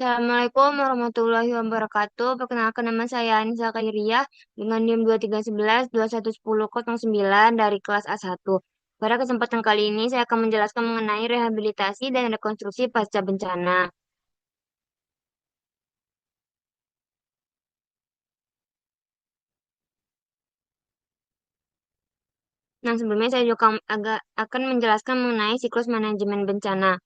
Assalamualaikum warahmatullahi wabarakatuh. Perkenalkan nama saya Anissa Khairiyah dengan NIM 2311 211009 dari kelas A1. Pada kesempatan kali ini saya akan menjelaskan mengenai rehabilitasi dan rekonstruksi pasca bencana. Nah, sebelumnya saya juga akan menjelaskan mengenai siklus manajemen bencana.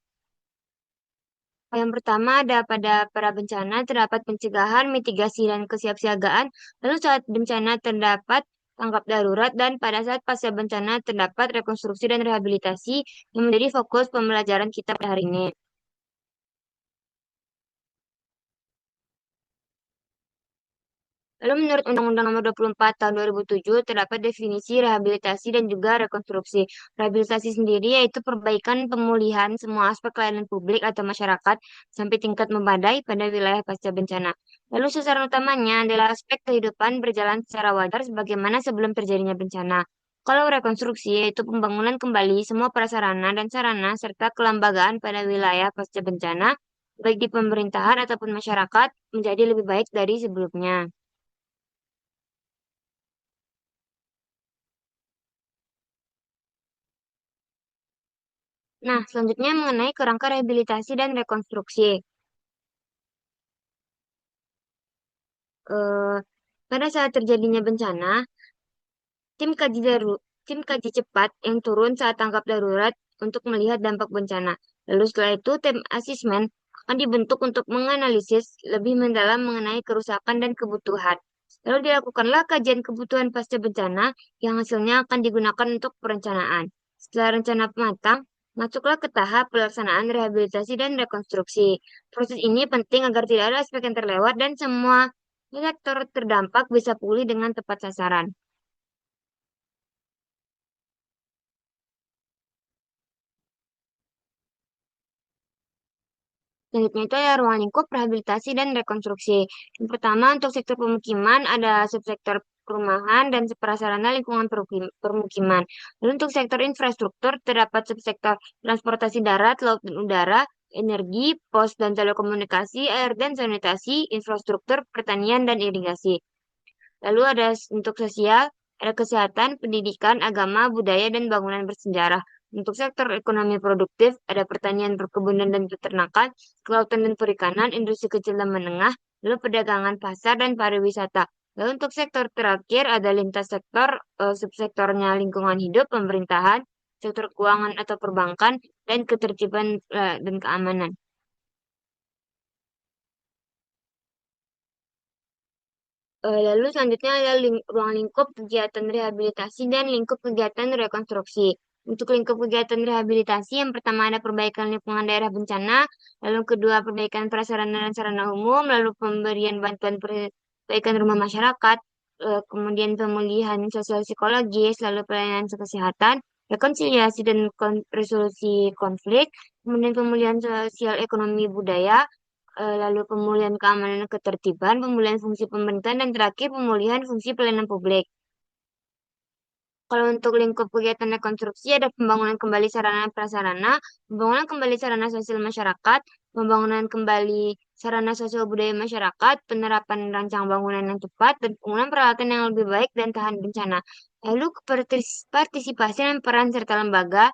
Yang pertama ada pada pra bencana terdapat pencegahan, mitigasi, dan kesiapsiagaan. Lalu saat bencana terdapat tanggap darurat dan pada saat pasca bencana terdapat rekonstruksi dan rehabilitasi yang menjadi fokus pembelajaran kita pada hari ini. Lalu menurut Undang-Undang Nomor 24 Tahun 2007 terdapat definisi rehabilitasi dan juga rekonstruksi. Rehabilitasi sendiri yaitu perbaikan pemulihan semua aspek layanan publik atau masyarakat sampai tingkat memadai pada wilayah pasca bencana. Lalu sasaran utamanya adalah aspek kehidupan berjalan secara wajar sebagaimana sebelum terjadinya bencana. Kalau rekonstruksi yaitu pembangunan kembali semua prasarana dan sarana serta kelembagaan pada wilayah pasca bencana, baik di pemerintahan ataupun masyarakat, menjadi lebih baik dari sebelumnya. Nah, selanjutnya mengenai kerangka rehabilitasi dan rekonstruksi. Eh, pada saat terjadinya bencana, tim kaji tim kaji cepat yang turun saat tanggap darurat untuk melihat dampak bencana. Lalu setelah itu, tim asesmen akan dibentuk untuk menganalisis lebih mendalam mengenai kerusakan dan kebutuhan. Lalu dilakukanlah kajian kebutuhan pasca bencana yang hasilnya akan digunakan untuk perencanaan. Setelah rencana matang, masuklah ke tahap pelaksanaan rehabilitasi dan rekonstruksi. Proses ini penting agar tidak ada aspek yang terlewat dan semua sektor terdampak bisa pulih dengan tepat sasaran. Selanjutnya itu ada ruang lingkup rehabilitasi dan rekonstruksi. Yang pertama untuk sektor pemukiman ada subsektor perumahan dan prasarana lingkungan permukiman. Lalu untuk sektor infrastruktur terdapat subsektor transportasi darat, laut dan udara, energi, pos dan telekomunikasi, air dan sanitasi, infrastruktur pertanian dan irigasi. Lalu ada untuk sosial, ada kesehatan, pendidikan, agama, budaya, dan bangunan bersejarah. Untuk sektor ekonomi produktif, ada pertanian, perkebunan, dan peternakan, kelautan dan perikanan, industri kecil dan menengah, lalu perdagangan pasar dan pariwisata. Lalu untuk sektor terakhir ada lintas sektor, subsektornya lingkungan hidup, pemerintahan, sektor keuangan atau perbankan, dan ketertiban dan keamanan. Lalu selanjutnya ada ruang lingkup kegiatan rehabilitasi dan lingkup kegiatan rekonstruksi. Untuk lingkup kegiatan rehabilitasi, yang pertama ada perbaikan lingkungan daerah bencana, lalu kedua perbaikan prasarana dan sarana umum, lalu pemberian bantuan perbaikan rumah masyarakat, kemudian pemulihan sosial psikologis, lalu pelayanan kesehatan, rekonsiliasi dan resolusi konflik, kemudian pemulihan sosial ekonomi budaya, lalu pemulihan keamanan dan ketertiban, pemulihan fungsi pemerintahan, dan terakhir pemulihan fungsi pelayanan publik. Kalau untuk lingkup kegiatan rekonstruksi ada pembangunan kembali sarana dan prasarana, pembangunan kembali sarana sosial masyarakat, pembangunan kembali sarana sosial budaya masyarakat, penerapan rancang bangunan yang tepat, dan penggunaan peralatan yang lebih baik dan tahan bencana. Lalu partisipasi dan peran serta lembaga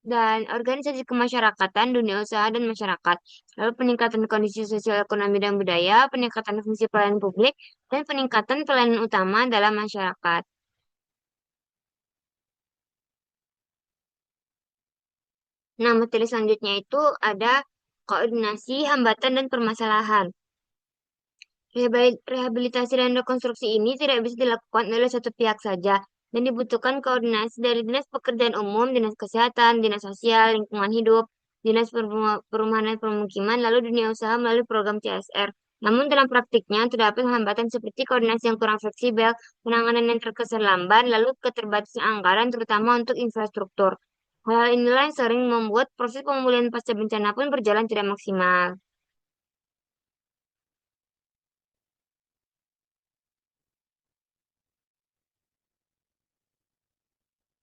dan organisasi kemasyarakatan, dunia usaha, dan masyarakat. Lalu peningkatan kondisi sosial ekonomi dan budaya, peningkatan fungsi pelayanan publik, dan peningkatan pelayanan utama dalam masyarakat. Nah, materi selanjutnya itu ada koordinasi, hambatan, dan permasalahan. Rehabilitasi dan rekonstruksi ini tidak bisa dilakukan oleh satu pihak saja dan dibutuhkan koordinasi dari Dinas Pekerjaan Umum, Dinas Kesehatan, Dinas Sosial, Lingkungan Hidup, Dinas Perumahan dan Permukiman, lalu dunia usaha melalui program CSR. Namun dalam praktiknya terdapat hambatan seperti koordinasi yang kurang fleksibel, penanganan yang terkesan lamban, lalu keterbatasan anggaran terutama untuk infrastruktur. Hal inilah yang sering membuat proses pemulihan pasca bencana pun berjalan tidak maksimal.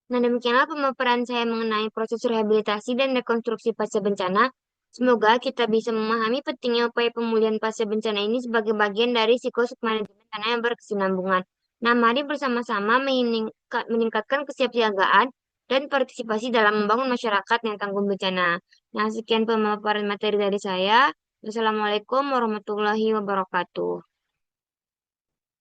Nah, demikianlah pemaparan saya mengenai proses rehabilitasi dan rekonstruksi pasca bencana. Semoga kita bisa memahami pentingnya upaya pemulihan pasca bencana ini sebagai bagian dari siklus manajemen tanah yang berkesinambungan. Nah, mari bersama-sama meningkatkan kesiapsiagaan dan partisipasi dalam membangun masyarakat yang tangguh bencana. Nah, sekian pemaparan materi dari saya. Wassalamualaikum warahmatullahi wabarakatuh.